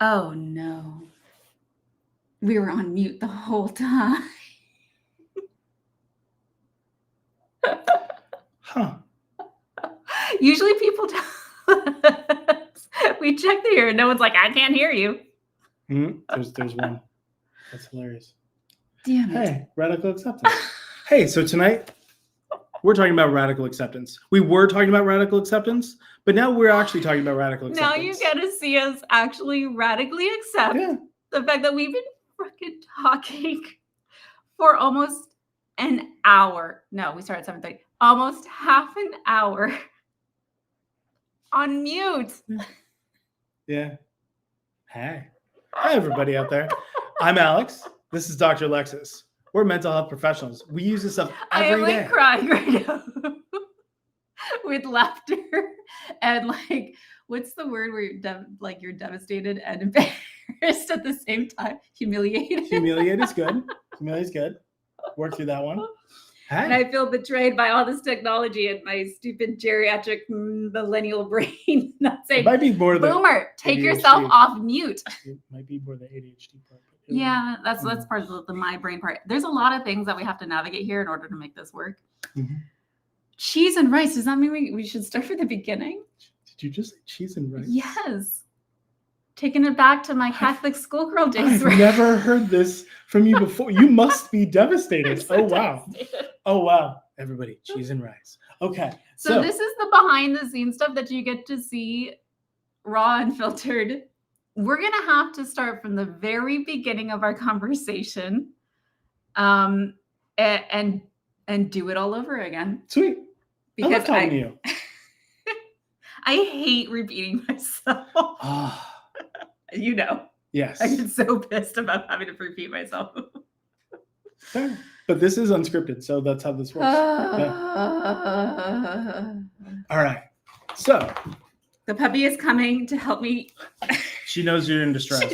Oh no. We were on mute the whole time. Huh. Usually people tell us. We check the ear and no one's like, I can't hear you. There's one. That's hilarious. Damn it. Hey, radical acceptance. Hey, so tonight we're talking about radical acceptance. We were talking about radical acceptance, but now we're actually talking about radical acceptance. Now you get to see us actually radically accept the fact that we've been freaking talking for almost an hour. No, we started at 7:30. Almost half an hour on mute. Yeah. Hey. Hi, everybody out there. I'm Alex. This is Dr. Alexis. We're mental health professionals. We use this stuff every day. I am like crying right now with laughter and like, what's the word where you're devastated and embarrassed at the same time? Humiliated. Humiliated is good. Humiliated is good. Work through that one. Hey. And I feel betrayed by all this technology and my stupid geriatric millennial brain. Not saying, it might be more boomer, take ADHD. Yourself off mute. It might be more the ADHD part. Yeah, that's part of the my brain part. There's a lot of things that we have to navigate here in order to make this work. Mm-hmm. Cheese and rice. Does that mean we should start from the beginning? Did you just say cheese and rice? Yes. Taking it back to my Catholic schoolgirl days. I've never heard this from you before. You must be devastated. So wow. Devastated. Oh, wow. Everybody, cheese and rice. Okay. So this is the behind the scenes stuff that you get to see raw and filtered. We're going to have to start from the very beginning of our conversation and do it all over again. Sweet. Because I love you. I hate repeating myself. You know. Yes. I get so pissed about having to repeat myself. Fair. But this is unscripted, so that's how this works. All right. So. The puppy is coming to help me. She knows you're in distress.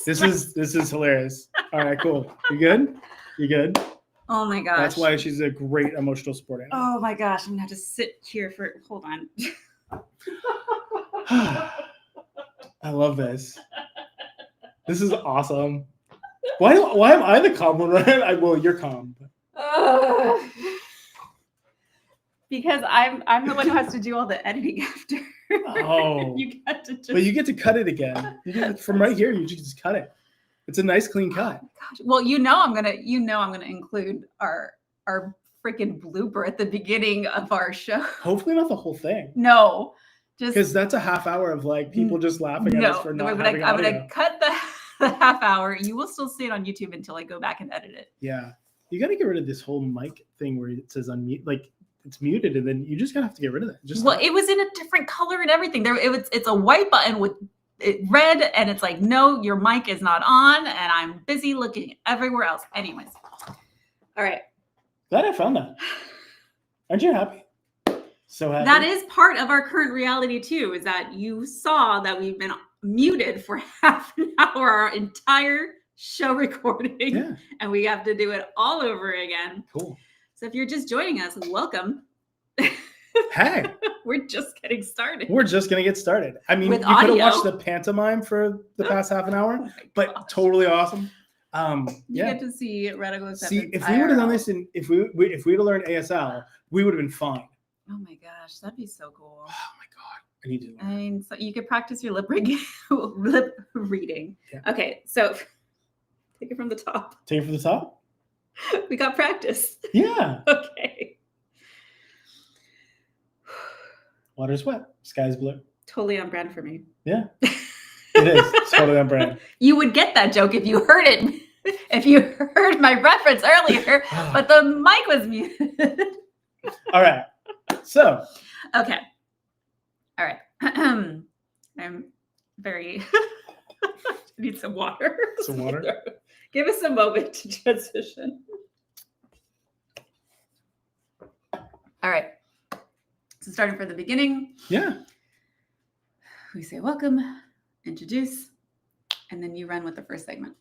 This is hilarious. All right, cool. You good? You good? Oh my gosh. That's why she's a great emotional support animal. Oh my gosh. I'm going to have to sit here for, hold on. I love this. This is awesome. Why am I the calm one? Right? Well, you're calm. Because I'm the one who has to do all the editing after. Oh. But you get to cut it again. From right here, you just cut it. It's a nice clean cut. Oh gosh. Well, I'm gonna include our freaking blooper at the beginning of our show. Hopefully not the whole thing. No. Just because that's a half hour of like people just laughing at us for not having audio. I'm gonna cut the half hour. You will still see it on YouTube until I go back and edit it. Yeah. You gotta get rid of this whole mic thing where it says unmute, like it's muted, and then you just gotta have to get rid of it. It was in a different color and everything. It's a white button with it red, and it's like, no, your mic is not on, and I'm busy looking everywhere else. Anyways. All right. Glad I found that. Aren't you happy? So happy. That is part of our current reality too, is that you saw that we've been muted for half an hour, our entire show recording, and we have to do it all over again. Cool. So if you're just joining us, welcome. Hey. We're just getting started. We're just going to get started. I mean, With you could have audio. watched the pantomime for the past half an hour, but totally awesome. You get to see radical acceptance. See, if we would have done this if we would have learned ASL, we would have been fine. Oh my gosh, that'd be so cool. Oh my God. I need to learn. I mean, so you could practice your lip reading. Yeah. Okay, so take it from the top. Take it from the top? We got practice. Yeah. Okay. Water's wet. Sky's blue. Totally on brand for me. Yeah. It is. It's totally on brand. You would get that joke if you heard it. If you heard my reference earlier, but the mic was muted. All right. So. Okay. All right. I'm very. I need some water. Some water? Give us a moment to transition. All right. So starting from the beginning. Yeah. We say welcome, introduce, and then you run with the first segment.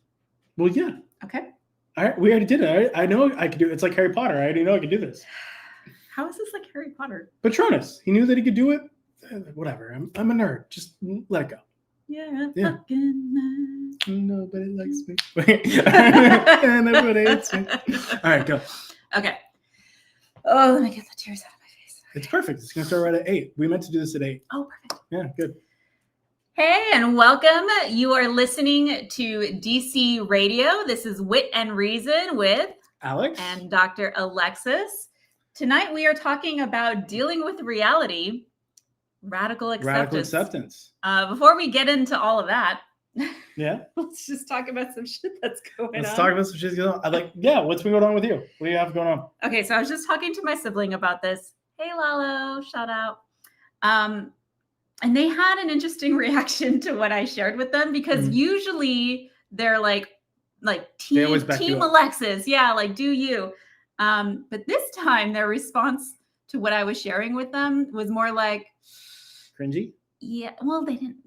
Well, yeah. Okay. All right. We already did it. I know I could do it. It's like Harry Potter. I already know I can do this. How is this like Harry Potter? Patronus. He knew that he could do it. Whatever. I'm a nerd. Just let it go. You're a Yeah. fucking mess. Nobody likes me. And nobody hates me. All right, go. Okay. Oh, let me get the tears out of my face. It's perfect. It's going to start right at 8. We meant to do this at 8. Oh, perfect. Yeah, good. Hey, and welcome. You are listening to DC Radio. This is Wit and Reason with Alex? and Dr. Alexis. Tonight we are talking about dealing with reality, radical acceptance. Radical acceptance. Before we get into all of that, Yeah. let's just talk about some shit that's going on. Let's talk about some shit going on. What's been going on with you? What do you have going on? Okay, so I was just talking to my sibling about this. Hey, Lalo, shout out. And they had an interesting reaction to what I shared with them because usually they're like team Alexis, yeah, like do you. But this time their response to what I was sharing with them was more like cringy. Yeah, well, they didn't.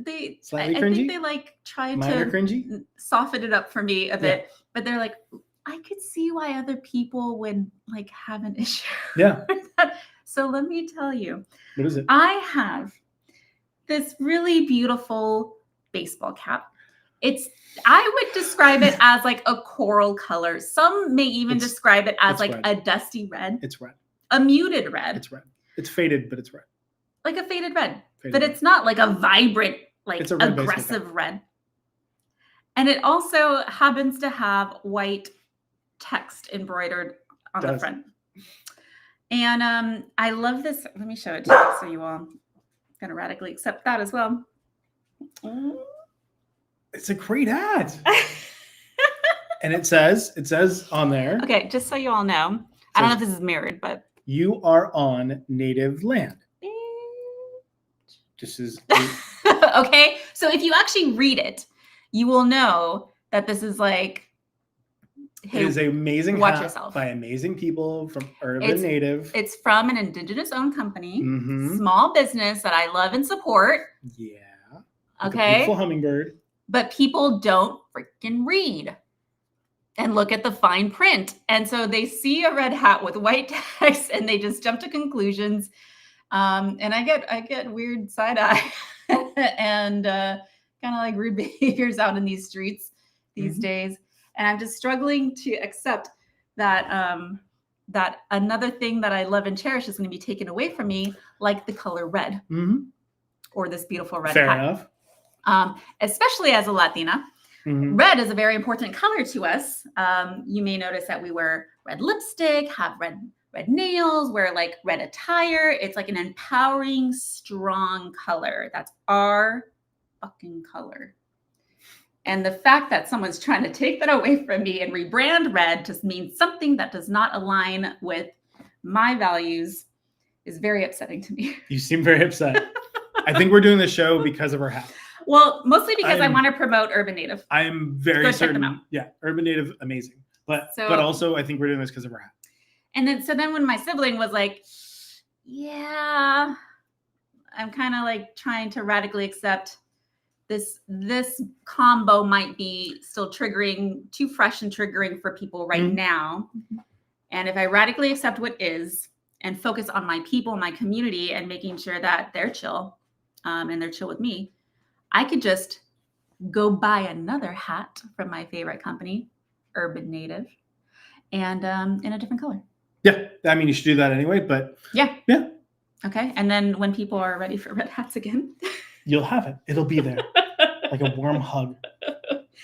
They slightly I cringy. think they like tried Minor to cringy. Soften it up for me a bit, but they're like, I could see why other people would like have an issue. Yeah. With that. So let me tell you. What is it? I have this really beautiful baseball cap. I would describe it as like a coral color. Some may even describe it as like red. a dusty red. It's red. A muted red. It's red. It's faded, but it's red. Like a faded red. Faded but red. it's not like a vibrant, like it's a red aggressive red. And it also happens to have white text embroidered on the front. And I love this. Let me show it to you so you all can radically accept that as well. It's a great hat. And it says on there. Okay, just so you all know. I don't know if this is mirrored, but you are on native land. This is okay. So if you actually read it, you will know that this is like it is an amazing watch hat yourself. By amazing people from Urban Native. It's from an indigenous owned company, Mm-hmm. small business that I love and support. Yeah. Okay. Beautiful hummingbird. But people don't freaking read and look at the fine print. And so they see a red hat with white text and they just jump to conclusions. And I get weird side eye and kind of like rude behaviors out in these streets these days. And I'm just struggling to accept that that another thing that I love and cherish is going to be taken away from me, like the color red or this beautiful red Fair hat. enough. Especially as a Latina. Red is a very important color to us. You may notice that we wear red lipstick, have red nails, wear like red attire. It's like an empowering, strong color. That's our fucking color. And the fact that someone's trying to take that away from me and rebrand red just means something that does not align with my values is very upsetting to me. You seem very upset. I think we're doing the show because of her hat. Well, mostly because I want to promote Urban Native. I am very Go certain. check them out. Yeah, Urban Native, amazing. But also I think we're doing this because of her hat. And then when my sibling was like, yeah, I'm kind of like trying to radically accept this combo might be still too fresh and triggering for people right now. And if I radically accept what is and focus on my people, my community, and making sure that they're chill and they're chill with me, I could just go buy another hat from my favorite company, Urban Native, and in a different color. Yeah, I mean, you should do that anyway, but yeah. Okay, and then when people are ready for red hats again, you'll have it. It'll be there, like a warm hug.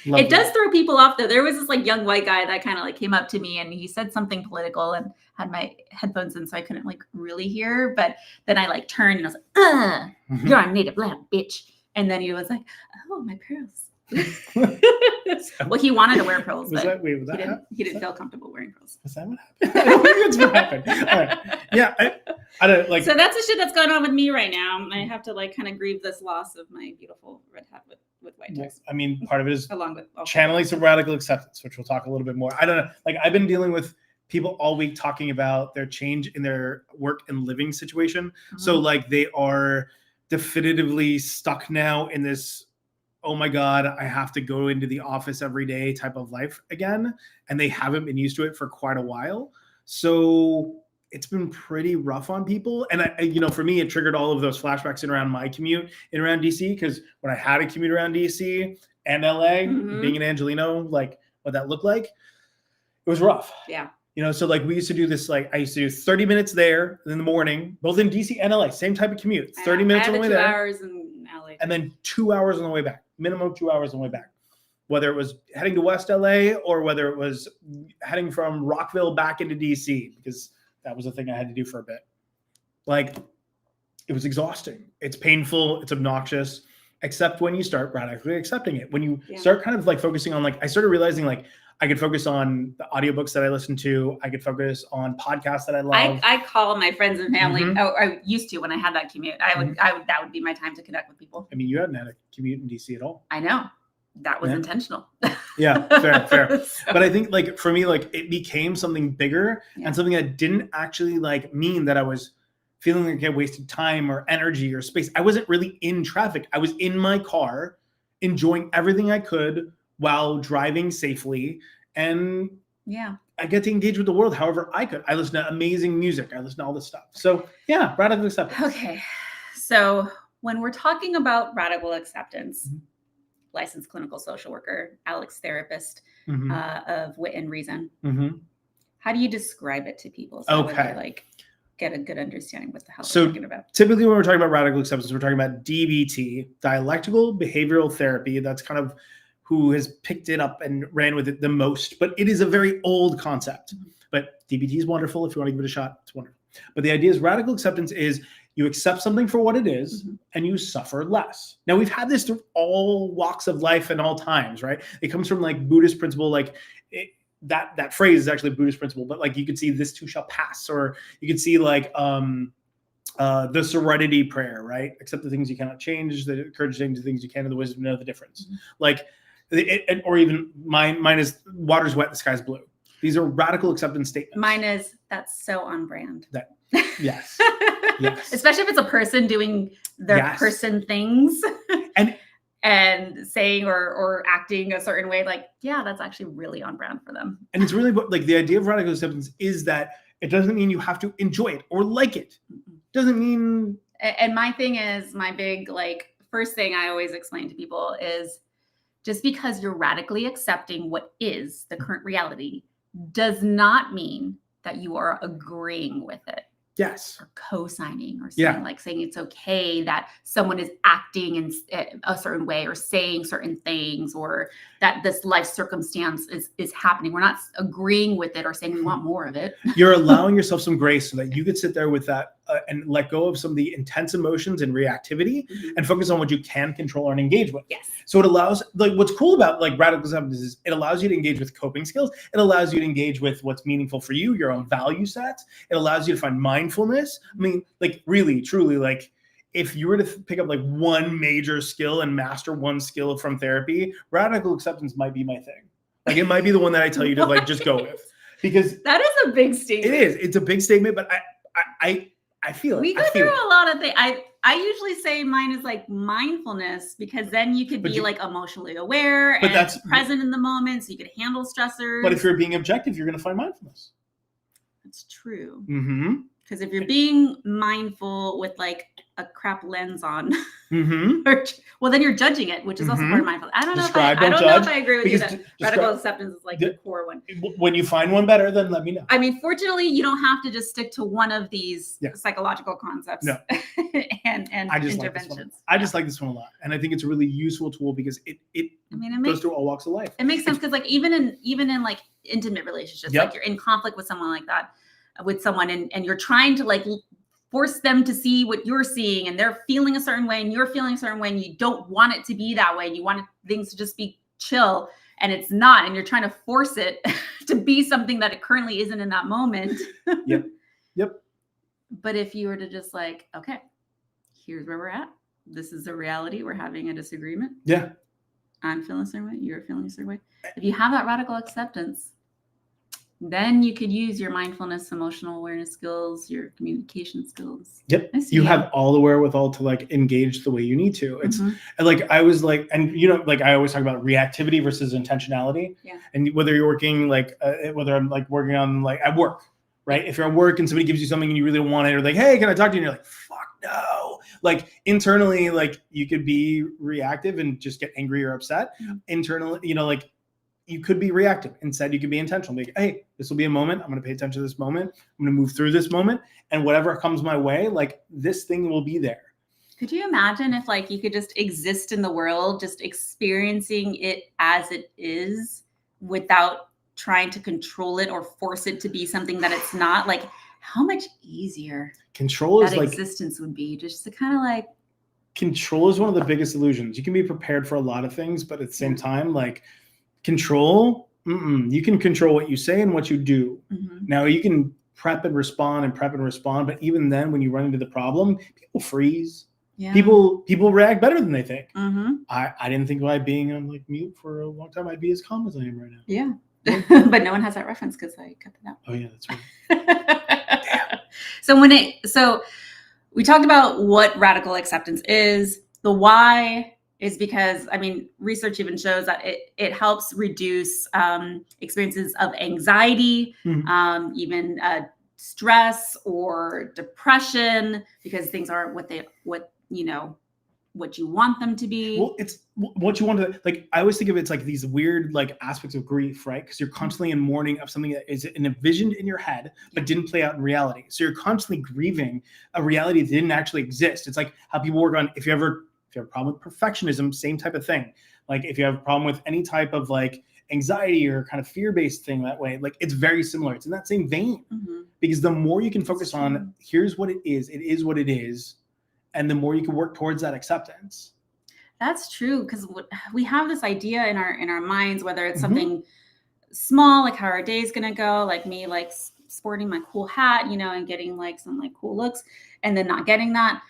It does throw people off, though. There was this like young white guy that kind of like came up to me and he said something political and had my headphones in, so I couldn't like really hear. But then I like turned and I was like, "You're on native land, bitch." And then he was like, "Oh, my pearls." Well, he wanted to wear pearls, but he didn't feel comfortable wearing pearls. Was that what happened? I think that's what happened. All right. Yeah, I don't like. So that's the shit that's going on with me right now. I have to like kind of grieve this loss of my beautiful red hat with white text. I mean, part of it is along with channeling some radical acceptance, which we'll talk a little bit more. I don't know. Like I've been dealing with people all week talking about their change in their work and living situation. So like they are definitively stuck now in this, oh my God, I have to go into the office every day type of life again. And they haven't been used to it for quite a while. So it's been pretty rough on people. And for me, it triggered all of those flashbacks in around my commute in around DC, because when I had a commute around DC and LA, being an Angelino, like what that looked like, it was rough. Yeah. So like we used to do this, like I used to do 30 minutes there in the morning, both in DC and LA, same type of commute, 30 minutes on the way there. 2 hours in LA. And then 2 hours on the way back, minimum 2 hours on the way back. Whether it was heading to West LA or whether it was heading from Rockville back into DC, because that was a thing I had to do for a bit. Like, it was exhausting. It's painful. It's obnoxious, except when you start radically accepting it. When you start kind of like focusing on, like, I started realizing like I could focus on the audiobooks that I listen to. I could focus on podcasts that I love. I call my friends and family. I used to when I had that commute. I would that would be my time to connect with people. I mean, you hadn't had a commute in DC at all. I know. That was intentional. Yeah, fair. So. But I think like for me, like it became something bigger and something that didn't actually like mean that I was feeling like I wasted time or energy or space. I wasn't really in traffic. I was in my car, enjoying everything I could while driving safely. And I get to engage with the world however I could. I listen to amazing music. I listen to all this stuff. So yeah, radical acceptance. Okay. So when we're talking about radical acceptance, licensed clinical social worker, Alex therapist of Wit and Reason. How do you describe it to people so that they like get a good understanding what the hell we're talking about? Typically when we're talking about radical acceptance, we're talking about DBT, dialectical behavioral therapy. That's kind of who has picked it up and ran with it the most, but it is a very old concept. But DBT is wonderful. If you want to give it a shot, it's wonderful. But the idea is radical acceptance is you accept something for what it is and you suffer less. Now, we've had this through all walks of life and all times, right? It comes from like Buddhist principle, like that phrase is actually a Buddhist principle, but like you could see this too shall pass, or you could see like the serenity prayer, right? Accept the things you cannot change, the courage to change the things you can, and the wisdom to know the difference. Like, or even mine is water's wet, the sky's blue. These are radical acceptance statements. Mine is, that's so on brand. Yes. Especially if it's a person doing their person things and saying or acting a certain way, like, that's actually really on brand for them. And it's really like the idea of radical acceptance is that it doesn't mean you have to enjoy it or like it. Doesn't mean. And my thing is, my big, like, first thing I always explain to people is just because you're radically accepting what is the current reality does not mean that you are agreeing with it. Yes. Or co-signing or saying saying it's okay that someone is acting in a certain way or saying certain things, or that this life circumstance is happening. We're not agreeing with it or saying we want more of it. You're allowing yourself some grace so that you could sit there with that and let go of some of the intense emotions and reactivity and focus on what you can control and engage with. Yes. So it allows, like, what's cool about like radical acceptance is it allows you to engage with coping skills. It allows you to engage with what's meaningful for you, your own value sets. It allows you to find mindfulness. I mean, like, really, truly, like, if you were to pick up like one major skill and master one skill from therapy, radical acceptance might be my thing. Like, it might be the one that I tell you to like just go with, because that is a big statement. It is. It's a big statement, but I feel it. We go through a lot of things. I usually say mine is like mindfulness, because then you could be like emotionally aware and that's present in the moment, so you could handle stressors. But if you're being objective, you're going to find mindfulness. That's true. Because if you're being mindful with like a crap lens on, well, then you're judging it, which is also part of mindfulness. I don't know if I agree with you that radical acceptance is like the core one. When you find one better, then let me know. I mean, fortunately, you don't have to just stick to one of these psychological concepts and interventions. I just like this one a lot, and I think it's a really useful tool because it goes through all walks of life. It makes sense because like even in like intimate relationships, like you're in conflict with someone like that. With someone and you're trying to like force them to see what you're seeing, and they're feeling a certain way and you're feeling a certain way, and you don't want it to be that way, and you want things to just be chill, and it's not, and you're trying to force it to be something that it currently isn't in that moment. Yep. But if you were to just like, okay, here's where we're at, this is the reality, we're having a disagreement, I'm feeling a certain way, you're feeling a certain way. If you have that radical acceptance, then you could use your mindfulness, emotional awareness skills, your communication skills. You have all the wherewithal to like engage the way you need to. It's like, I was like, and you know, like I always talk about reactivity versus intentionality. And whether you're working like, whether I'm like working on like at work, right? If you're at work and somebody gives you something and you really want it, or like, hey, can I talk to you? And you're like, fuck no. Like internally, like you could be reactive and just get angry or upset. Internally, you know, like you could be reactive. Instead, you could be intentional. Like, hey, this will be a moment. I'm going to pay attention to this moment. I'm going to move through this moment, and whatever comes my way, like this thing will be there. Could you imagine if like you could just exist in the world, just experiencing it as it is without trying to control it or force it to be something that it's not? Like how much easier Control is that like existence would be, just to kind of like. Control is one of the biggest illusions. You can be prepared for a lot of things, but at the same time, like control, you can control what you say and what you do. Now you can prep and respond, but even then, when you run into the problem, people freeze. Yeah. People react better than they think. I didn't think by being on like mute for a long time I'd be as calm as I am right now. Yeah. But no one has that reference because I cut that out. Oh yeah, that's right. Damn. So we talked about what radical acceptance is. The why is because, I mean, research even shows that it helps reduce experiences of anxiety, even stress or depression, because things aren't what you want them to be. Well, it's what you want to, like, I always think of it's like these weird like aspects of grief, right? Because you're constantly in mourning of something that is envisioned in your head but didn't play out in reality. So you're constantly grieving a reality that didn't actually exist. It's like how people work on, if you have a problem with perfectionism, same type of thing. Like if you have a problem with any type of like anxiety or kind of fear-based thing that way, like it's very similar. It's in that same vein. Because the more you can focus on, here's what it is what it is, and the more you can work towards that acceptance. That's true, because we have this idea in our minds, whether it's something small, like how our day's gonna go, like me like sporting my cool hat, and getting like some like cool looks, and then not getting that,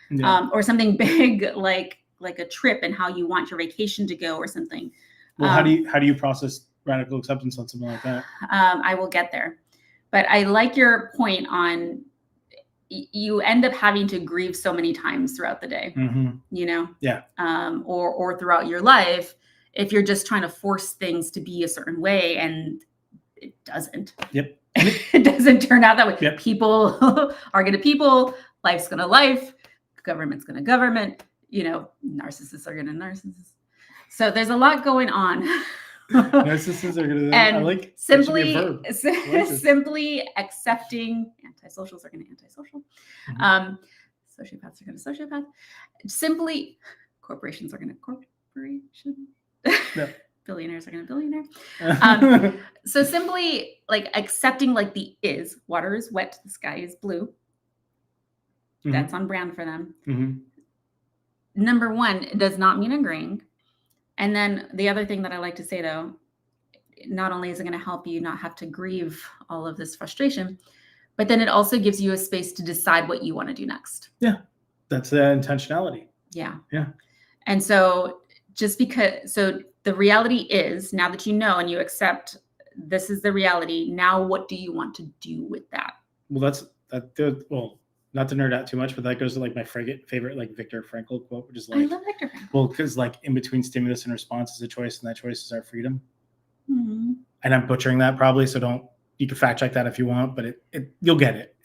or something big like a trip and how you want your vacation to go or something. Well, how do you process radical acceptance on something like that? I will get there, but I like your point on you end up having to grieve so many times throughout the day, or throughout your life, if you're just trying to force things to be a certain way and it doesn't. It doesn't turn out that way. People are going to people, life's going to life, government's going to government, narcissists are going to narcissists. So there's a lot going on. Narcissists are going to, and I like simply accepting, antisocials are going to antisocial. Sociopaths are going to sociopath. Simply, corporations are going to corporation. Billionaires are going to billionaire. So simply like accepting like the is, water is wet, the sky is blue. That's on brand for them. Number one, it does not mean agreeing. And then the other thing that I like to say, though, not only is it going to help you not have to grieve all of this frustration, but then it also gives you a space to decide what you want to do next. Yeah, that's the intentionality. Yeah. Yeah. And so the reality is, now that you know and you accept this is the reality, now what do you want to do with that? Well, not to nerd out too much, but that goes to like my favorite like Viktor Frankl quote, which is like, I love Viktor Frankl. Well, because like in between stimulus and response is a choice, and that choice is our freedom. And I'm butchering that probably, so you can fact check that if you want, but you'll get it.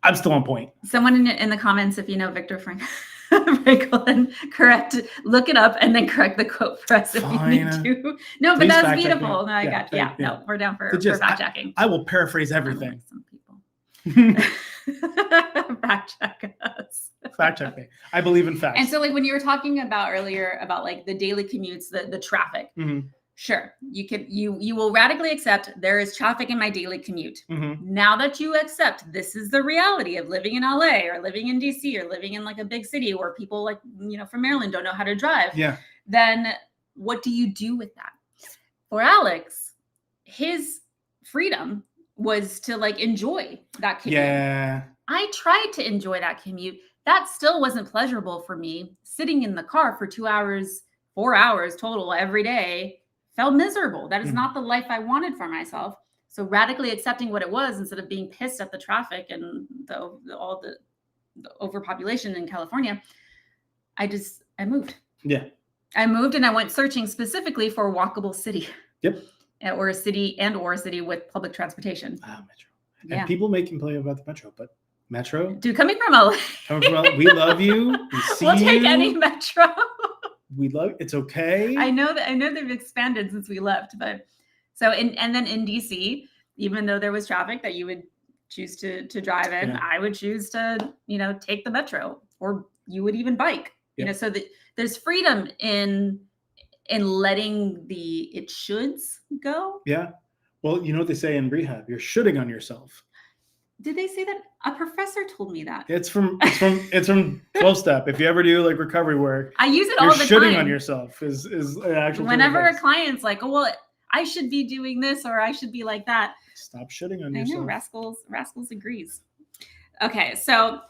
I'm still on point. Someone in the comments, if you know Viktor Frankl, then look it up and then correct the quote for us if you need to. No, but that's beautiful. No, I got you. No, we're down for fact checking. I will paraphrase everything. Some people. Fact check us. Fact check me. I believe in facts. And so like when you were talking about earlier about like the daily commutes, the traffic, sure, you will radically accept there is traffic in my daily commute. Now that you accept this is the reality of living in LA or living in DC or living in like a big city where people like, from Maryland don't know how to drive. Then what do you do with that? For Alex, his freedom was to like enjoy that commute. Yeah. I tried to enjoy that commute. That still wasn't pleasurable for me. Sitting in the car for 2 hours, 4 hours total every day felt miserable. That is not the life I wanted for myself. So radically accepting what it was instead of being pissed at the traffic and all the overpopulation in California, I moved. Yeah. I moved and I went searching specifically for a walkable city. Yep. Or a city with public transportation. Metro. Yeah. And people may complain about the metro, but metro, Dude, coming from LA, we love you. We see we'll take you. any metro. We love it's okay. I know they've expanded since we left, but so and then in DC, even though there was traffic that you would choose to drive in, Yeah. I would choose to, take the metro, or you would even bike. Yep. So that there's freedom in letting the it shoulds go. Yeah. Well, you know what they say in rehab, you're shooting on yourself. Did they say that? A professor told me that. It's from 12-step. If you ever do like recovery work, I use it you're all the time. shooting on yourself is an actual Whenever a client's like, oh, well, I should be doing this or I should be like that. Stop shitting on I yourself. know, Rascals agrees. Okay, so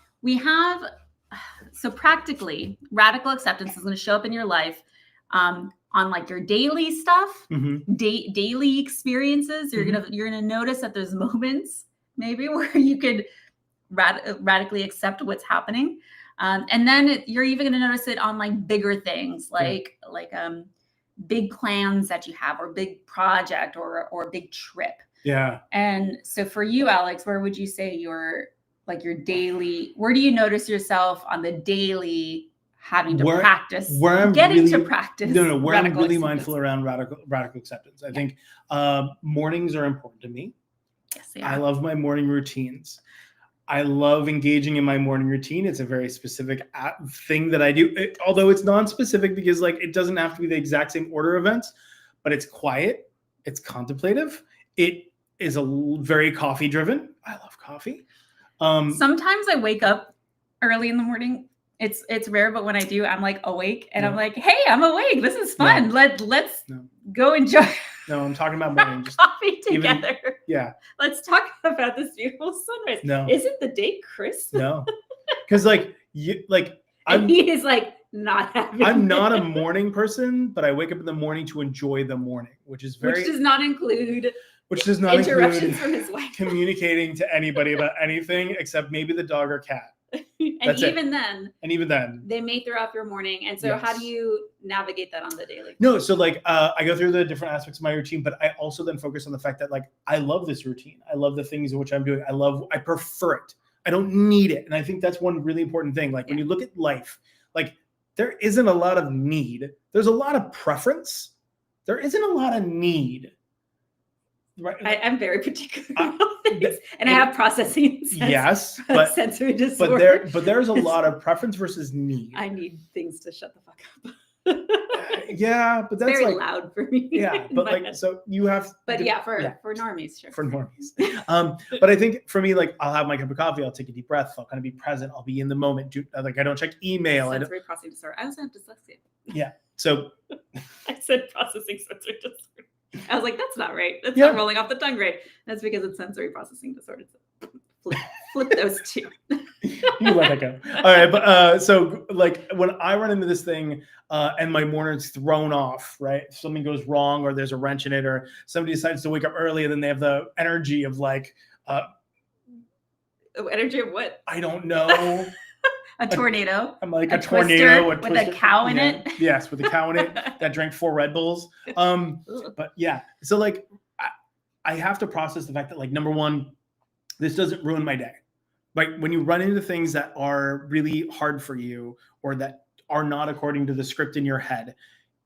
practically, radical acceptance is going to show up in your life on like your daily stuff, daily experiences. You're gonna notice that there's moments maybe where you could radically accept what's happening, and then you're even gonna notice it on like bigger things, like big plans that you have, or big project, or a big trip. Yeah. And so for you, Alex, where would you say your daily? Where do you notice yourself on the daily? Having to practice, where I'm mindful around radical acceptance. I think mornings are important to me. Yes, they are. I love my morning routines. I love engaging in my morning routine. It's a very specific thing that I do, although it's non-specific because like it doesn't have to be the exact same order of events, but it's quiet, it's contemplative, it is very coffee driven. I love coffee. Sometimes I wake up early in the morning. It's rare, but when I do, I'm like awake and I'm like, hey, I'm awake. This is fun. Let's go enjoy. No, I'm talking about morning. Just coffee together. Let's talk about this beautiful sunrise. No. Isn't the day crisp? No. Because he is like not having I'm not a morning person, but I wake up in the morning to enjoy the morning, which does not include interruptions from his wife. Communicating to anybody about anything except maybe the dog or cat. And even then, they may throw off your morning. And so how do you navigate that on the daily? No, so I go through the different aspects of my routine, but I also then focus on the fact that I love this routine. I love the things in which I'm doing. I prefer it. I don't need it. And I think that's one really important thing. When you look at life, there isn't a lot of need. There's a lot of preference. There isn't a lot of need. Right. I'm very particular about things, and I have processing sensory disorder. But there's a lot of preference versus need. I need things to shut the fuck up. But that's very loud for me. Yeah, but so you have. But for normies, sure. For normies, but I think for me, I'll have my cup of coffee. I'll take a deep breath. I'll kind of be present. I'll be in the moment. I don't check email. Sensory processing disorder. I also have dyslexia. Yeah. So. I said processing sensory disorder. I was like, that's not right. That's not rolling off the tongue right. That's because it's sensory processing disorder. Flip those two. You let that go. All right, but so when I run into this thing and my morning's thrown off, right? If something goes wrong or there's a wrench in it or somebody decides to wake up early and then they have the energy of energy of what? I don't know. A tornado. I'm like a tornado with a cow in it. Yes, with a cow in it that drank 4 Red Bulls. But yeah, so I have to process the fact that number one, this doesn't ruin my day. When you run into things that are really hard for you or that are not according to the script in your head,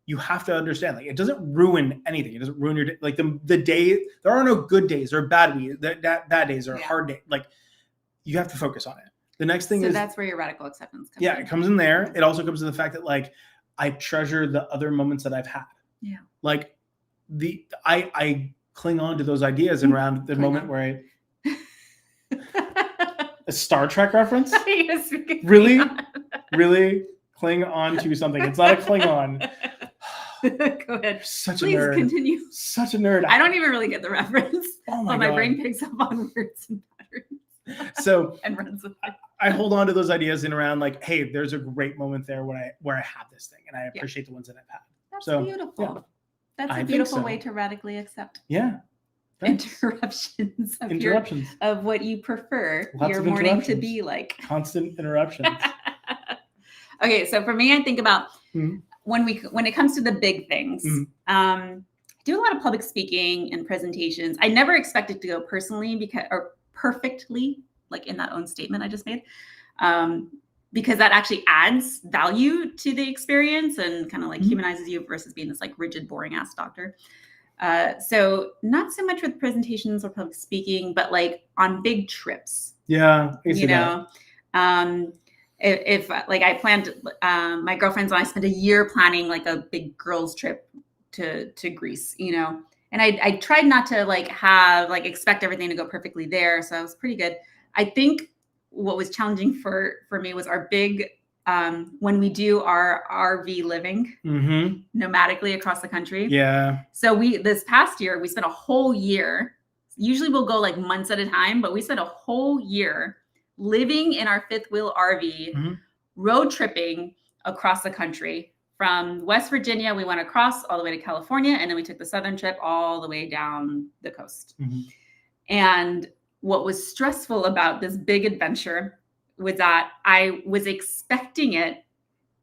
you have to understand it doesn't ruin anything. It doesn't ruin your day. The day, there are no good days or bad days or hard days. You have to focus on it. The next thing is that's where your radical acceptance comes in. Yeah, it comes in there. It also comes in the fact that I treasure the other moments that I've had. Yeah. I cling on to those ideas around the moment where a Star Trek reference? Really? Really? Cling on to something. It's not a cling on. Go ahead. Please continue. Such a nerd. I don't even really get the reference. Oh my God. My brain picks up on words and patterns. So and runs with it. I hold on to those ideas in around hey, there's a great moment there where I have this thing and I appreciate the ones that I've had. That's beautiful. Yeah. That's a beautiful way to radically accept. Yeah. Interruptions of what you prefer your morning to be like. Constant interruptions. Okay, so for me, I think about when it comes to the big things. I do a lot of public speaking and presentations. I never expected to go personally perfectly, like in that own statement I just made, because that actually adds value to the experience and kind of like humanizes you versus being this like rigid, boring ass doctor. So not so much with presentations or public speaking, but like on big trips. Yeah, you know, if like I planned, my girlfriends and I spent a year planning like a big girls trip to Greece, and I tried not to like expect everything to go perfectly there. So I was pretty good. I think what was challenging for me was our big, when we do our RV living nomadically across the country. Yeah. So this past year, we spent a whole year. Usually we'll go like months at a time, but we spent a whole year living in our fifth wheel RV, road tripping across the country. From West Virginia, we went across all the way to California, and then we took the southern trip all the way down the coast. And what was stressful about this big adventure was that I was expecting it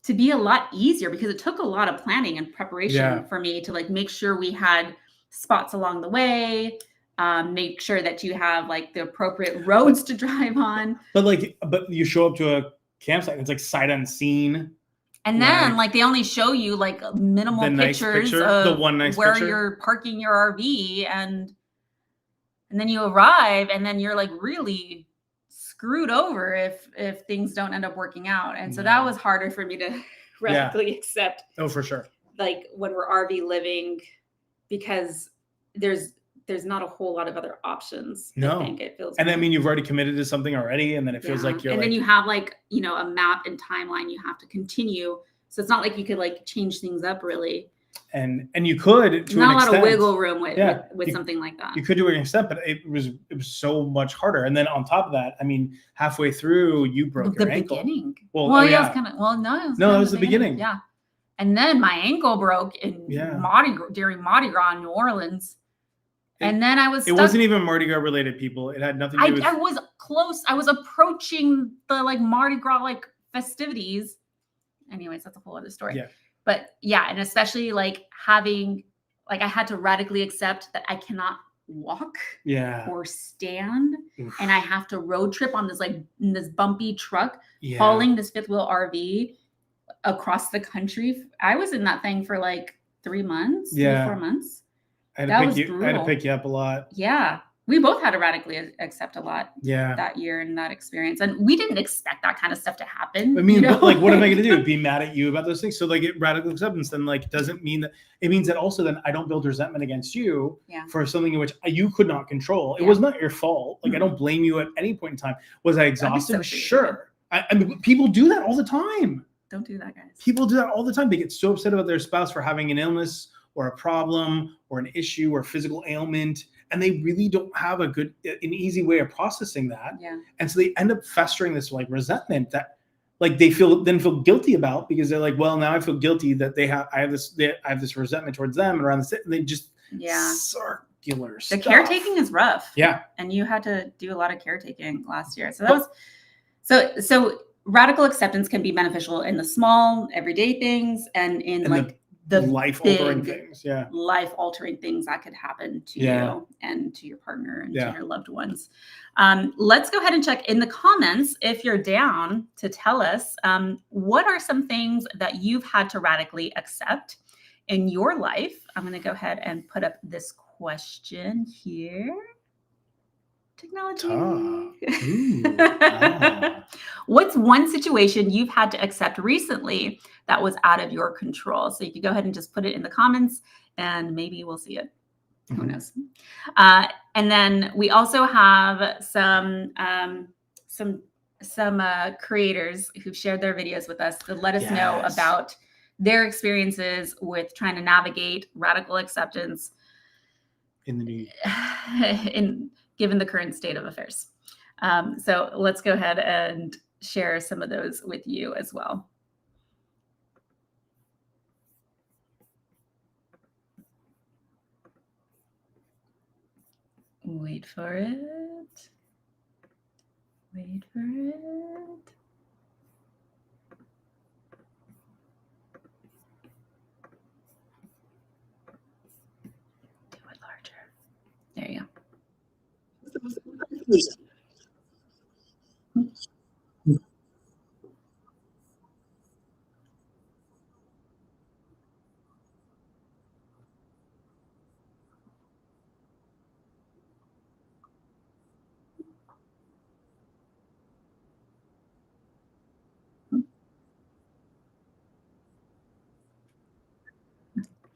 to be a lot easier because it took a lot of planning and preparation for me to like make sure we had spots along the way, make sure that you have like the appropriate roads to drive on. But you show up to a campsite, it's like sight unseen. And then like they only show you like minimal pictures of the one nice where picture. you're parking your RV, and then you arrive and then you're like really screwed over if things don't end up working out. And so that was harder for me to radically accept. Oh, for sure. Like when we're RV living, because there's not a whole lot of other options. No. I think it feels. And I mean, you've already committed to something already, and then it feels like you're. And then you have like, a map and timeline you have to continue. So it's not like you could like change things up really. And you could to not an a lot extent. Of wiggle room with something like that. You could to an extent, but it was so much harder. And then on top of that, I mean, halfway through you broke your ankle. Beginning. It was the beginning. Yeah. And then my ankle broke in during Mardi Gras in New Orleans. And then I was stuck. It wasn't even Mardi Gras related, people. It had nothing to do with. I was close. I was approaching the like Mardi Gras like festivities. Anyways, that's a whole other story. Yeah. But yeah, and especially like having, like I had to radically accept that I cannot walk or stand. Oof. And I have to road trip on this like in this bumpy truck, hauling this fifth wheel RV across the country. I was in that thing for like 3 months, 4 months. I had to pick you up a lot. Yeah. We both had to radically accept a lot that year and that experience. And we didn't expect that kind of stuff to happen. I mean, but like, what am I going to do? Be mad at you about those things? So like radical acceptance then like doesn't mean that, it means that also then I don't build resentment against you for something in which you could not control. It was not your fault. Like I don't blame you at any point in time. Was I exhausted? Sure. I mean, people do that all the time. Don't do that, guys. People do that all the time. They get so upset about their spouse for having an illness or a problem or an issue or physical ailment. And they really don't have an easy way of processing that. Yeah. And so they end up festering this like resentment that like they feel guilty about, because they're like, well, now I feel guilty that I have this resentment towards them and around this, and they just circular stuff. The caretaking is rough. Yeah. And you had to do a lot of caretaking last year. So that was so radical acceptance can be beneficial in the small everyday things and in the life-altering things, life-altering things that could happen to you and to your partner and to your loved ones. Let's go ahead and check in the comments if you're down to tell us what are some things that you've had to radically accept in your life. I'm going to go ahead and put up this question here. Technology. What's one situation you've had to accept recently that was out of your control? So you can go ahead and just put it in the comments and maybe we'll see it. Who knows? And then we also have some creators who've shared their videos with us to let us know about their experiences with trying to navigate radical acceptance in the new given the current state of affairs. So let's go ahead and share some of those with you as well. Wait for it. Wait for it. Do it larger. There you go.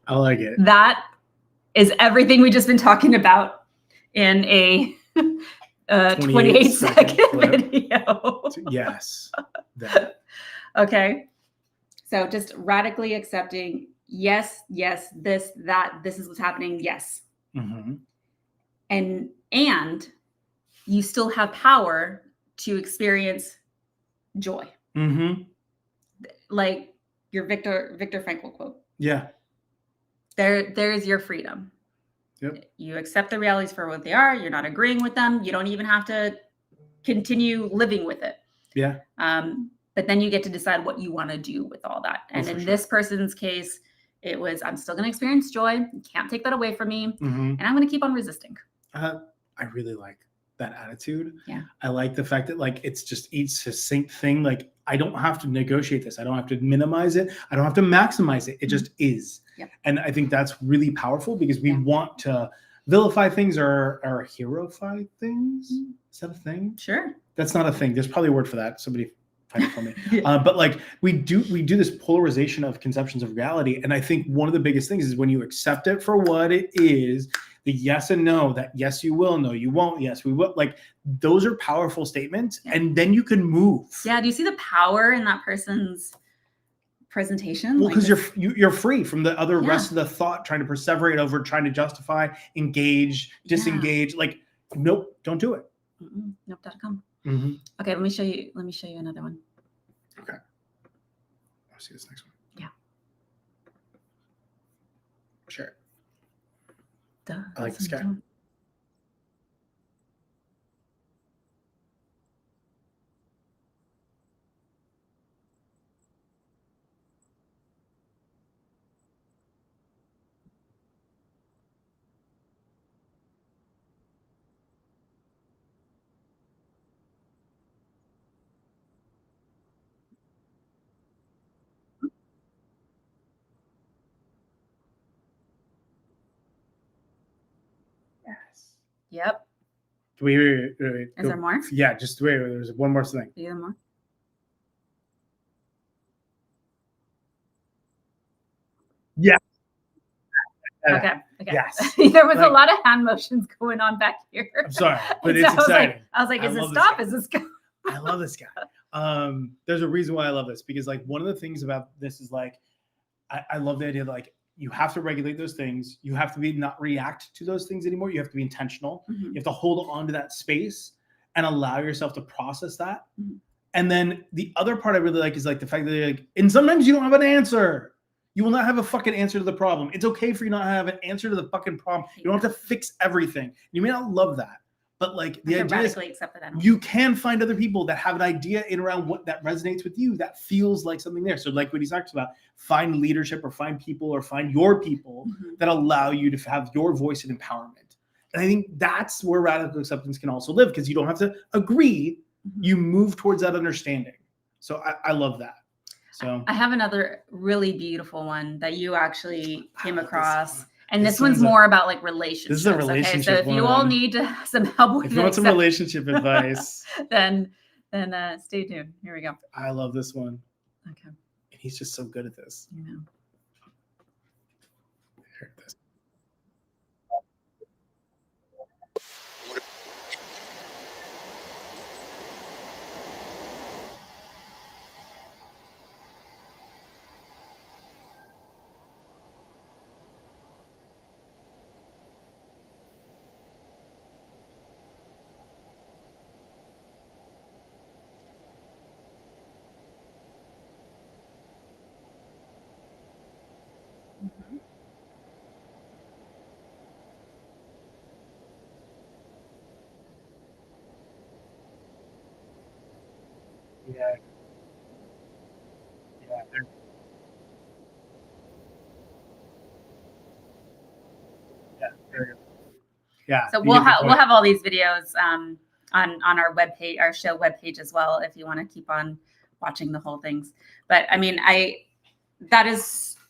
I like it. That is everything we just been talking about in a 28-second video. Yes. That. Okay. So just radically accepting, yes, yes, this, that, this is what's happening, yes. Mm-hmm. And you still have power to experience joy. Mm-hmm. Like your Viktor Frankl quote. Yeah. There's your freedom. Yep. You accept the realities for what they are. You're not agreeing with them. You don't even have to continue living with it. Yeah. But then you get to decide what you want to do with all that. And in this person's case, it was, I'm still going to experience joy. You can't take that away from me. Mm-hmm. And I'm going to keep on resisting. I really like that attitude. Yeah. I like the fact that like it's just each succinct thing. Like I don't have to negotiate this. I don't have to minimize it. I don't have to maximize it. It just is. Yep. And I think that's really powerful because we want to vilify things or herofy things. Is that a thing? Sure. That's not a thing. There's probably a word for that. Somebody find it for me. But like we do this polarization of conceptions of reality. And I think one of the biggest things is when you accept it for what it is, the yes and no, that yes, you will, no, you won't, yes, we will. Like those are powerful statements. Yeah. And then you can move. Yeah. Do you see the power in that person's presentation? Well, because you're free from the other rest of the thought, trying to perseverate over, trying to justify, engage, disengage. Like, nope, don't do it. Nope.com. Mm-hmm. Okay, let me show you another one. Okay. Let's see this next one. Yeah. Sure. Duh, I like this guy. Yes. Yep. Wait. Is there more? Yeah, just wait. There's one more thing. Either more. Yeah. Okay. Yes. There was a lot of hand motions going on back here. I'm sorry, but it's exciting. I was like, is this stop? Is this go? I love this guy. There's a reason why I love this, because like one of the things about this is like, I love the idea that like you have to regulate those things. You have to not react to those things anymore. You have to be intentional. Mm-hmm. You have to hold on to that space and allow yourself to process that. Mm-hmm. And then the other part I really like is like the fact that like, and sometimes you don't have an answer. You will not have a fucking answer to the problem. It's okay for you not to have an answer to the fucking problem. You don't have to fix everything. You may not love that, but like the idea is you can find other people that have an idea in around what that resonates with you, that feels like something there. So like what he talks about, find leadership or find people or find your people that allow you to have your voice and empowerment. And I think that's where radical acceptance can also live, because you don't have to agree. You move towards that understanding. So I love that. So I have another really beautiful one that you actually came across. And this one's more about like relationships. This is a relationship. Okay? So if you all need some help with if you want some relationship advice, then stay tuned. Here we go. I love this one. Okay. And he's just so good at this. You know. Here it is. Yeah. Yeah. So you we'll get the we'll point. have all these videos on our webpage, our show webpage as well, if you want to keep on watching the whole things. But I mean,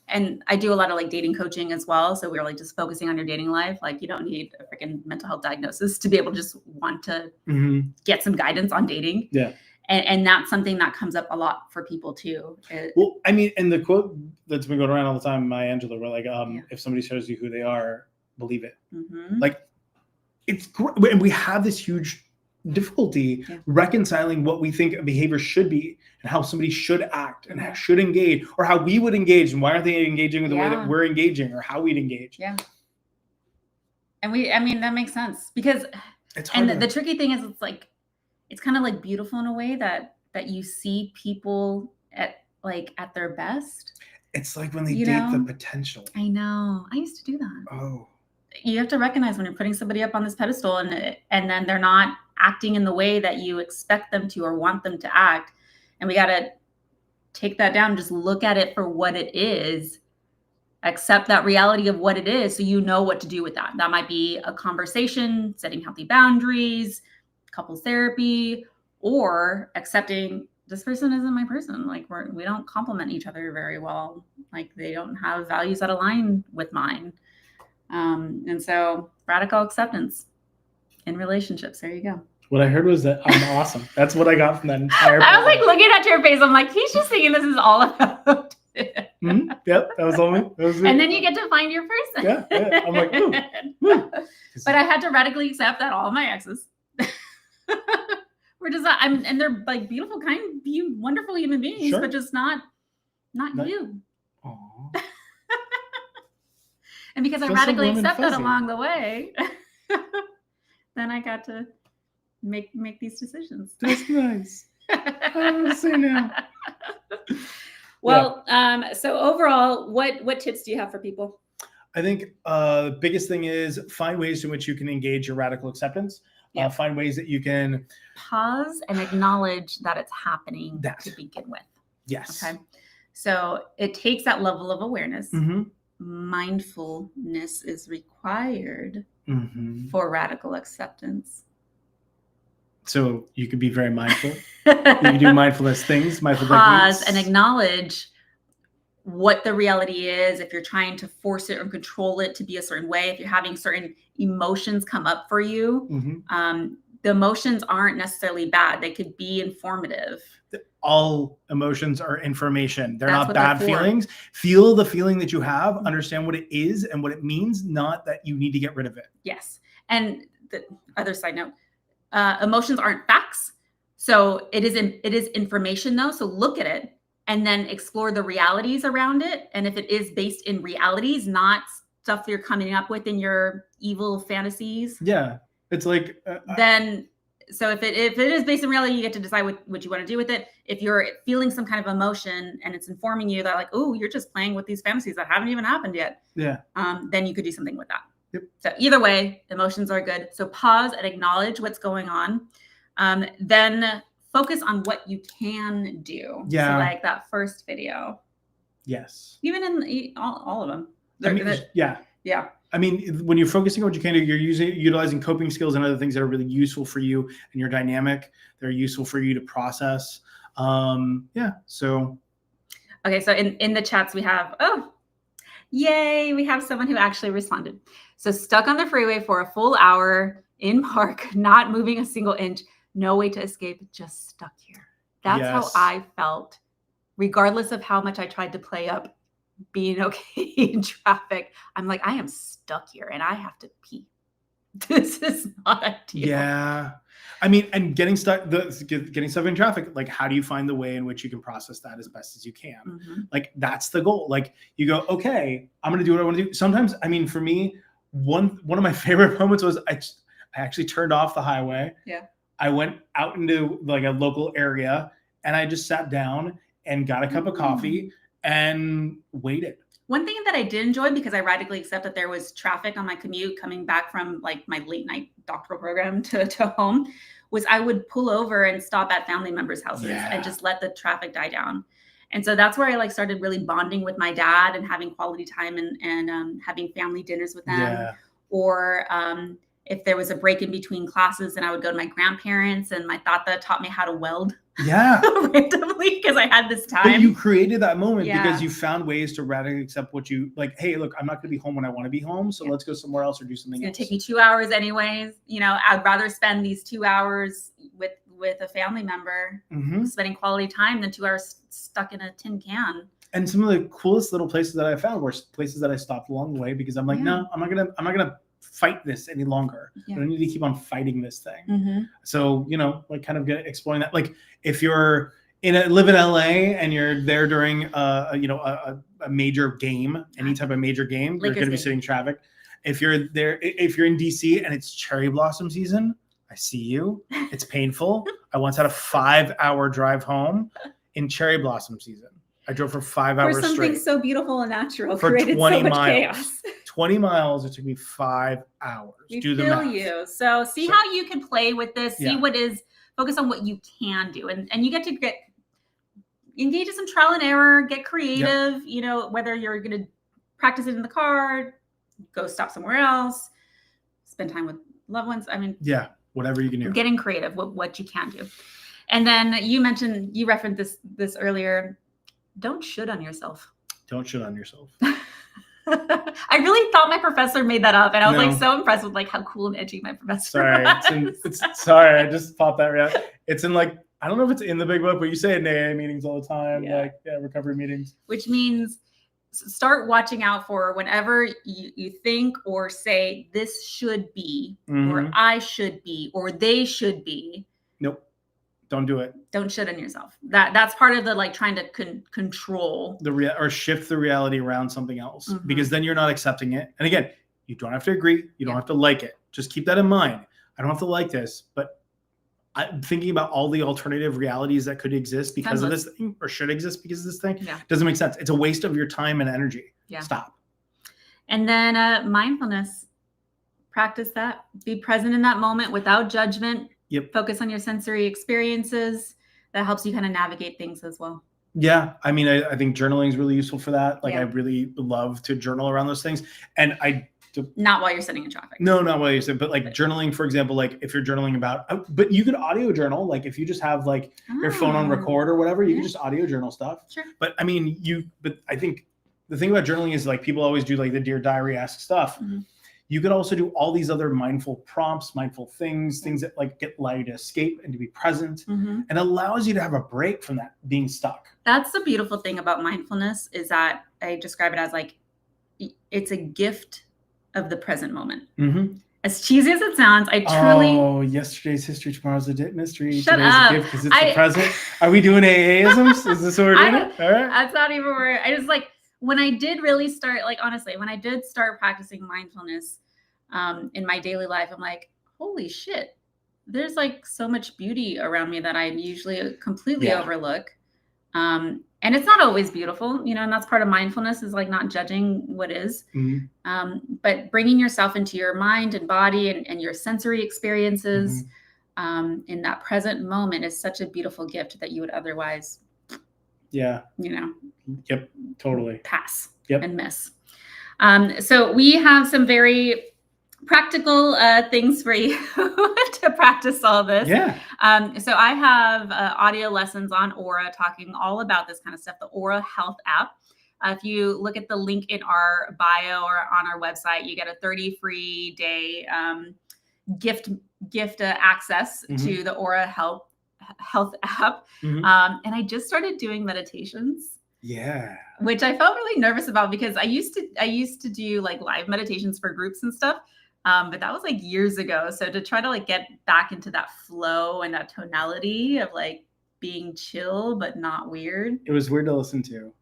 and I do a lot of like dating coaching as well. So we're like just focusing on your dating life. Like you don't need a freaking mental health diagnosis to be able to just want to get some guidance on dating. Yeah. And that's something that comes up a lot for people too. Well, I mean, and the quote that's been going around all the time, Maya Angelou, where like, if somebody shows you who they are, believe it. Like, it's great. And we have this huge difficulty reconciling what we think a behavior should be and how somebody should act and how should engage, or how we would engage, and why aren't they engaging with the way that we're engaging, or how we'd engage. Yeah. And I mean, that makes sense, because it's hard. And the tricky thing is, it's like, it's kind of like beautiful in a way that you see people at their best. It's like when they date the potential. I know. I used to do that. Oh. You have to recognize when you're putting somebody up on this pedestal and then they're not acting in the way that you expect them to or want them to act. And we got to take that down, just look at it for what it is, accept that reality of what it is, so you know what to do with that. That might be a conversation, setting healthy boundaries, couples therapy, or accepting this person isn't my person. Like we don't complement each other very well. Like they don't have values that align with mine. And so radical acceptance in relationships. There you go. What I heard was that I'm awesome. That's what I got from that entire I was like looking at your face. I'm like, he's just thinking this is all about it. Yep, that was all me. And then you get to find your person. Yeah. I'm like, ooh. But I had to radically accept that all of my exes we're just and they're like beautiful, kind, wonderful human beings, but just not you. Aww. And because I radically accept that along the way, then I got to make these decisions. That's nice. I want to say now. Well, so overall, what tips do you have for people? I think the biggest thing is find ways in which you can engage your radical acceptance. Find ways that you can pause and acknowledge that it's happening to begin with. Yes. Okay. So it takes that level of awareness. Mindfulness is required for radical acceptance. So you can be very mindful. You can do mindfulness things, mindful pause techniques. And acknowledge what the reality is. If you're trying to force it or control it to be a certain way, if you're having certain emotions come up for you, the emotions aren't necessarily bad. They could be informative. All emotions are information. They're not bad feelings. Feel the feeling that you have, understand what it is and what it means, not that you need to get rid of it. Yes. And the other side note, emotions aren't facts. So it is information though. So look at it and then explore the realities around it. And if it is based in realities, not stuff you're coming up with in your evil fantasies. Yeah. It's like, so if it is based in reality, you get to decide what you want to do with it. If you're feeling some kind of emotion and it's informing you that like, oh, you're just playing with these fantasies that haven't even happened yet. Yeah. Then you could do something with that. Yep. So either way, emotions are good. So pause and acknowledge what's going on. Then focus on what you can do. Yeah. So like that first video. Yes. Even in all of them. Yeah. I mean, when you're focusing on what you can do, you're utilizing coping skills and other things that are really useful for you and your dynamic. They're useful for you to process. So. Okay. So in the chats we have, yay, we have someone who actually responded. So stuck on the freeway for a full hour in park, not moving a single inch, no way to escape, just stuck here. That's how I felt, regardless of how much I tried to play up being okay in traffic. I'm like, I am stuck here and I have to pee. This is not ideal. Yeah. I mean, and getting stuck in traffic, like how do you find the way in which you can process that as best as you can? Like that's the goal. Like you go, okay, I'm going to do what I want to do. Sometimes, I mean, for me, one of my favorite moments was I actually turned off the highway. Yeah. I went out into like a local area and I just sat down and got a cup of coffee and waited. One thing that I did enjoy, because I radically accept that there was traffic on my commute coming back from like my late night doctoral program to home, was I would pull over and stop at family members' houses and just let the traffic die down. And so that's where I like started really bonding with my dad and having quality time and having family dinners with them. Or if there was a break in between classes, then I would go to my grandparents, and my tata taught me how to weld Yeah. randomly because I had this time. But you created that moment Yeah. because you found ways to radically accept what you like. Hey, look, I'm not going to be home when I want to be home, so Yeah. let's go somewhere else or do something It's else. gonna take me 2 hours anyways. You know, I'd rather spend these 2 hours with a family member, Mhm. spending quality time, than 2 hours stuck in a tin can. And some of the coolest little places that I found were places that I stopped along the way because I'm like, Yeah. no, I'm not gonna fight this any longer. Yeah. I don't need to keep on fighting this thing. Mhm. So, you know, like kind of exploring that. Like if you're live in LA and you're there during a major game, any type of major game, you're Lakers going to be game. sitting in traffic. If you're there, if you're in DC and it's cherry blossom season, I see you. It's painful. I once had a 5-hour drive home in cherry blossom season. I drove for 5 hours For something straight so beautiful and natural for created 20 so much miles. chaos. 20 miles. It took me 5 hours. We Do the feel math. you. So see how you can play with this. See Yeah. what is. Focus on what you can do, and you get to engage in some trial and error. Get creative. Yep. You know, whether you're going to practice it in the car, go stop somewhere else, spend time with loved ones. I mean, yeah, whatever you can do. Getting creative. What you can do. And then you referenced this earlier. Don't should on yourself. Don't shit on yourself. I really thought my professor made that up, and I was like so impressed with like how cool and edgy my professor was. Sorry, I just popped that right out. It's in like, I don't know if it's in the big book, but you say it in AA meetings all the time, recovery meetings. Which means start watching out for whenever you think or say this should be, or I should be, or they should be. Nope. Don't do it. Don't shit on yourself. That's part of the like trying to control or shift the reality around something else, because then you're not accepting it. And again, you don't have to agree. You don't have to like it. Just keep that in mind. I don't have to like this, but I'm thinking about all the alternative realities that could exist because of this thing, or should exist because of this thing. Yeah. Doesn't make sense. It's a waste of your time and energy. Yeah. Stop. And then mindfulness. Practice that. Be present in that moment without judgment. Yep. Focus on your sensory experiences. That helps you kind of navigate things as well. Yeah. I mean, I think journaling is really useful for that. Like I really love to journal around those things. And not while you're sitting in traffic. No, not while you're sitting, but like journaling, for example, like if you're journaling about, but you could audio journal. Like if you just have like your phone on record or whatever, you can just audio journal stuff. Sure. But I mean, but I think the thing about journaling is like people always do like the Dear Diary-esque stuff. You could also do all these other mindful prompts, mindful things that like allow you to escape and to be present, and allows you to have a break from that being stuck. That's the beautiful thing about mindfulness, is that I describe it as like, it's a gift of the present moment. As cheesy as it sounds, I truly. Oh, yesterday's history, tomorrow's a mystery. Shut Today's up. a gift because it's the present. Are we doing AA-isms? Is this what we're doing? All right. That's not even where I just like, when I did really start, like, honestly, when I did start practicing mindfulness in my daily life, I'm like, holy shit, there's like so much beauty around me that I usually completely overlook. And it's not always beautiful, you know, and that's part of mindfulness, is like not judging what is, but bringing yourself into your mind and body and your sensory experiences in that present moment is such a beautiful gift that you would otherwise, totally pass and miss. So we have some very practical things for you to practice all this. So I have audio lessons on Aura talking all about this kind of stuff, the Aura Health app. If you look at the link in our bio or on our website, you get a 30 free day gift access to the Aura Health app. And I just started doing meditations. Which I felt really nervous about, because I used to do like live meditations for groups and stuff. But that was like years ago. So to try to like get back into that flow and that tonality of like being chill but not weird. It was weird to listen to.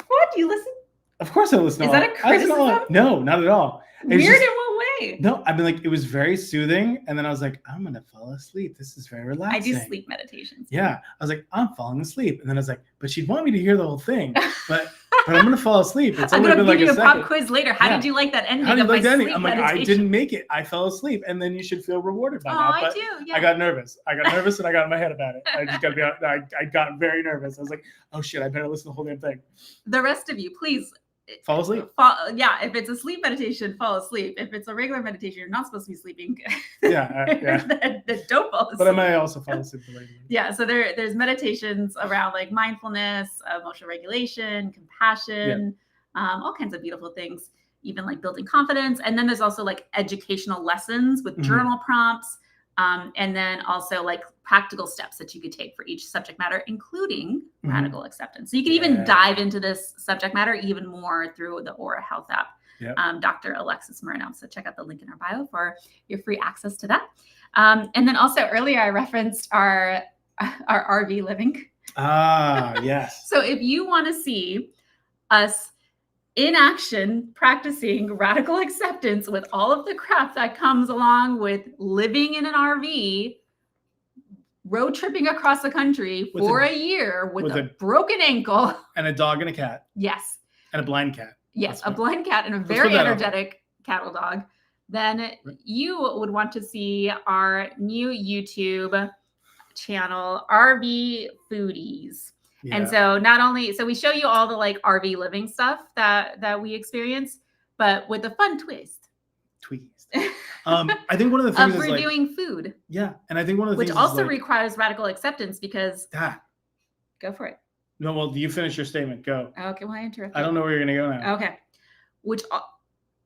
What? Do you listen? Of course I listen. Is that a criticism? No, not at all. Weird in what way? No, I mean, like, it was very soothing. And then I was like, I'm going to fall asleep. This is very relaxing. I do sleep meditations. Yeah. I was like, I'm falling asleep. And then I was like, but she'd want me to hear the whole thing. But I'm going to fall asleep. It's only been like a second. I'm going to give you a pop quiz later. How did you like that ending? How did you like that ending? I'm like, I didn't make it. I fell asleep. And then you should feel rewarded by that. But I do. Yeah. I got nervous. And I got in my head about it. I just got to be honest. I got very nervous. I was like, oh shit, I better listen to the whole damn thing. The rest of you, please Fall asleep. Yeah, if it's a sleep meditation, fall asleep. If it's a regular meditation, you're not supposed to be sleeping. Yeah. Then don't fall asleep. But I might also fall asleep regularly. Yeah, so there's meditations around like mindfulness, emotional regulation, compassion, all kinds of beautiful things, even like building confidence. And then there's also like educational lessons with journal prompts, and then also like practical steps that you could take for each subject matter, including radical acceptance. So you can even dive into this subject matter even more through the Aura Health app. Dr. Alexis Moreno. So check out the link in our bio for your free access to that. And then also earlier I referenced our RV living. Yes. So if you want to see us in action practicing radical acceptance with all of the crap that comes along with living in an RV, road tripping across the country for a year with a broken ankle. And a dog and a cat. Yes. And a blind cat. Yes, a blind cat and a very energetic cattle dog. Then you would want to see our new YouTube channel, RV Foodies. And so not only, so we show you all the like RV living stuff that we experience, but with a fun twist. I think one of the things of is reviewing like, food. Yeah. And I think one of the which things also is like, requires radical acceptance because go for it. No, well, you finish your statement. Go. Okay, well, I interrupted. I don't know where you're going to go now. Okay. Which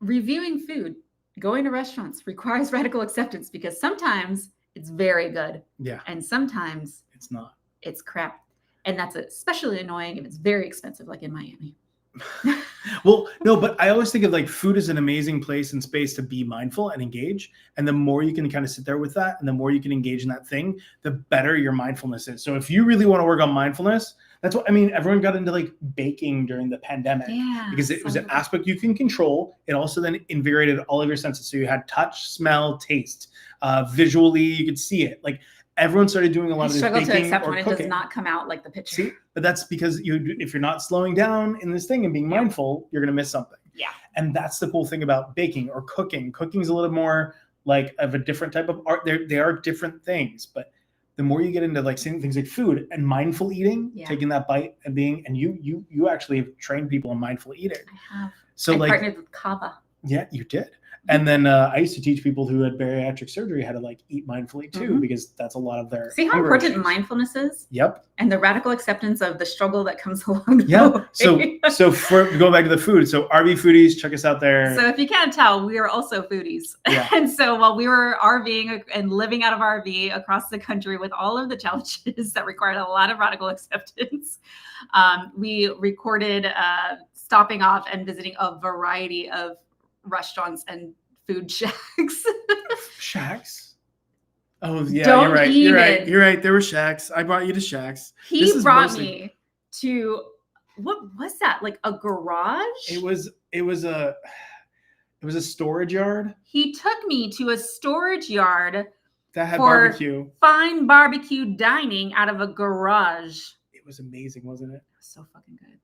reviewing food, going to restaurants requires radical acceptance because sometimes it's very good. Yeah. And sometimes it's not. It's crap. And that's especially annoying if it's very expensive, like in Miami. Well, no, but I always think of like food as an amazing place and space to be mindful and engage. And the more you can kind of sit there with that and the more you can engage in that thing, the better your mindfulness is. So if you really want to work on mindfulness, that's what I mean. Everyone got into like baking during the pandemic because it was an aspect you can control. It also then invigorated all of your senses. So you had touch, smell, taste, visually, you could see it. Like everyone started doing a lot of this baking to accept or when cooking. It does not come out like the picture. See, but that's because if you're not slowing down in this thing and being mindful, you're going to miss something. Yeah. And that's the cool thing about baking or cooking. Cooking's a little more like of a different type of art. They are different things, but the more you get into like seeing things like food and mindful eating, taking that bite and you actually have trained people in mindful eating. I have. So I partnered with Kava. Yeah, you did. And then I used to teach people who had bariatric surgery how to like eat mindfully too, because that's a lot of their. See how important mindfulness is? Yep. And the radical acceptance of the struggle that comes along. So for going back to the food, so RV Foodies, check us out there. So if you can't tell, we are also foodies. Yeah. And so while we were RVing and living out of RV across the country with all of the challenges that required a lot of radical acceptance, we recorded stopping off and visiting a variety of restaurants and food shacks. Shacks? Oh yeah, Don't you're right. You're right. There were shacks. I brought you to shacks. He brought me to, what was that? Like a garage? It was a storage yard. He took me to a storage yard that had barbecue. Fine barbecue dining out of a garage. It was amazing, wasn't it? It was so fucking good.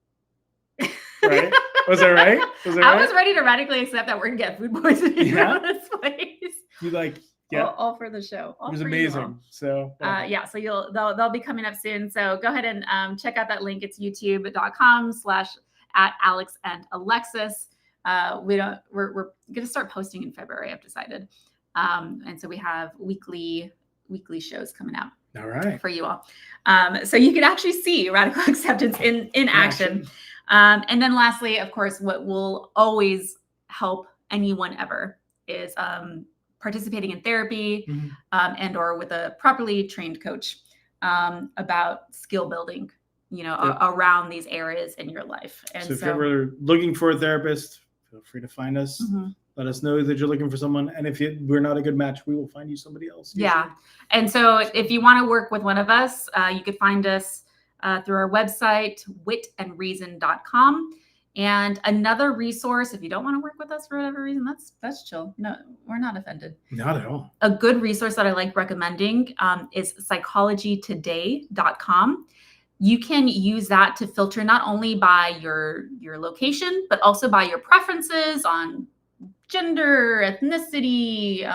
Right? Was that right? I was ready to radically accept that we're gonna get food poisoning out of this place. You like, all for the show. It was amazing. So so they'll be coming up soon. So go ahead and check out that link. It's youtube.com/@AlexandAlexis. We're gonna start posting in February, I've decided. And so we have weekly shows coming out. All right. For you all. So you can actually see radical acceptance in action. And then lastly, of course, what will always help anyone ever is participating in therapy and or with a properly trained coach about skill building, around these areas in your life. And so if you're ever looking for a therapist, feel free to find us. Let us know that you're looking for someone. And if we're not a good match, we will find you somebody else. Yeah. And so if you want to work with one of us, you could find us through our website, witandreason.com. And another resource, if you don't want to work with us for whatever reason, that's chill. No, we're not offended. Not at all. A good resource that I like recommending is psychologytoday.com. You can use that to filter not only by your location, but also by your preferences on gender, ethnicity,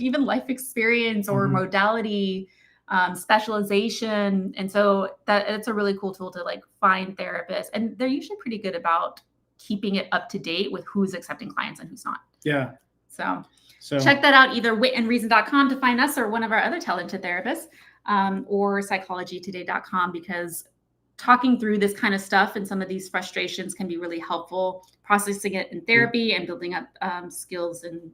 even life experience or modality, specialization. And so it's a really cool tool to like find therapists. And they're usually pretty good about keeping it up to date with who's accepting clients and who's not. Yeah. So So check that out, either witandreason.com to find us or one of our other talented therapists, or psychologytoday.com, because talking through this kind of stuff and some of these frustrations can be really helpful, processing it in therapy and building up skills in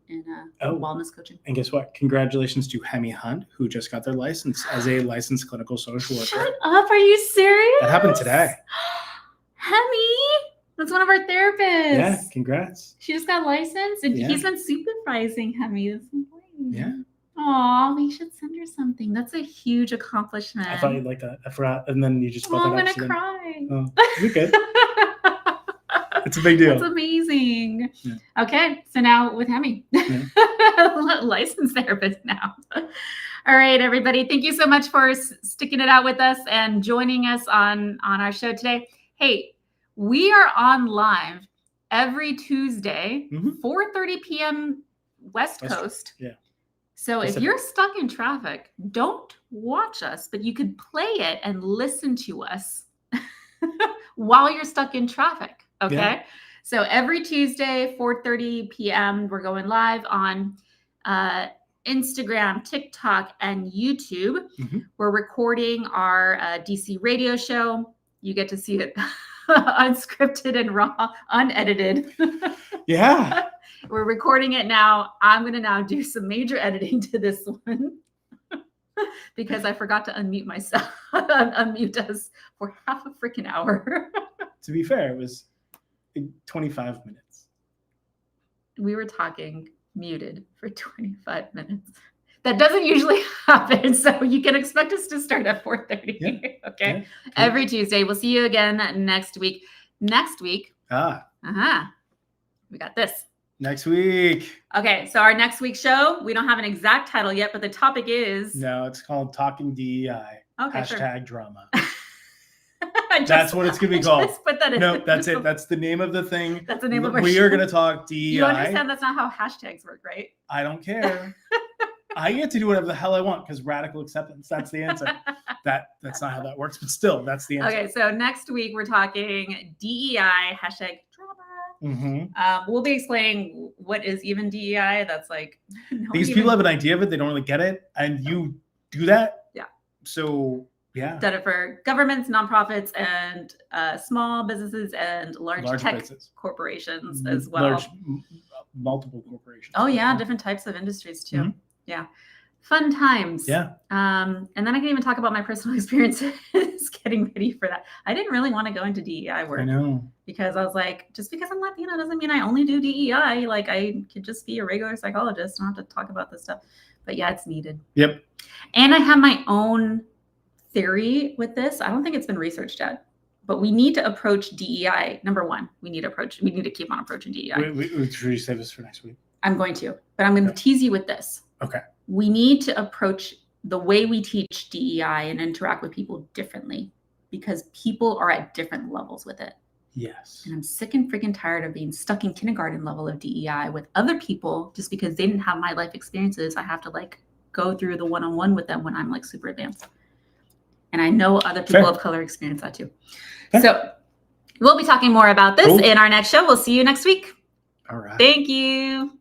wellness coaching. And guess what? Congratulations to Hemi Hunt, who just got their license as a licensed clinical social worker. Shut up. Are you serious? That happened today. Hemi, that's one of our therapists. Yeah, congrats. She just got licensed, and Yeah. he's been supervising Hemi. That's important. Yeah. Aw, we should send her something. That's a huge accomplishment. I thought you'd like that. I forgot. And then you just spelled I'm that gonna out. cry. Oh, you're good. It's a big deal. That's amazing. Yeah. Okay, so now with Hemi, licensed therapist now. All right, everybody. Thank you so much for sticking it out with us and joining us on our show today. Hey, we are on live every Tuesday, 4:30 p.m. West Coast. Yeah. So if you're stuck in traffic, don't watch us, but you could play it and listen to us while you're stuck in traffic. Okay. Yeah. So every Tuesday, 4:30 p.m., we're going live on Instagram, TikTok, and YouTube. We're recording our DC radio show. You get to see it unscripted and raw, unedited. Yeah. We're recording it now. I'm going to now do some major editing to this one because I forgot to unmute myself, unmute us for half a freaking hour. To be fair, it was 25 minutes. We were talking muted for 25 minutes. That doesn't usually happen. So you can expect us to start at 4:30. Yeah. Okay. Yeah. Every Tuesday. We'll see you again next week. Next week. We got this. Next week. Okay, so our next week's show, we don't have an exact title yet, but the topic is... No, it's called Talking DEI. Okay, # drama. That's what it's going to be called. Just put that in. No, that's it. That's the name of the thing. That's the name of our We show. are going to talk DEI. You understand that's not how hashtags work, right? I don't care. I get to do whatever the hell I want because radical acceptance. That's the answer. That's not how that works, but still, that's the answer. Okay, so next week we're talking DEI # drama. We'll be explaining what is even DEI. That's like these people have an idea of it, they don't really get it, and you do that. Yeah. So yeah. Done it for governments, nonprofits, and small businesses and large tech businesses. Corporations as well. Multiple corporations. Oh yeah, different types of industries too. Yeah. Fun times. Yeah. And then I can even talk about my personal experiences getting ready for that. I didn't really want to go into DEI work. I know. Because I was like, just because I'm Latino doesn't mean I only do DEI. Like I could just be a regular psychologist. I don't have to talk about this stuff. But yeah, it's needed. Yep. And I have my own theory with this. I don't think it's been researched yet. But we need to approach DEI. Number one, we need to keep on approaching DEI. Should we save this for next week? I'm going to, but I'm going to tease you with this. Okay. We need to approach the way we teach DEI and interact with people differently because people are at different levels with it. Yes. And I'm sick and freaking tired of being stuck in kindergarten level of DEI with other people just because they didn't have my life experiences. I have to like go through the one-on-one with them when I'm like super advanced. And I know other people of color experience that too. Fair. So we'll be talking more about this in our next show. We'll see you next week. All right. Thank you.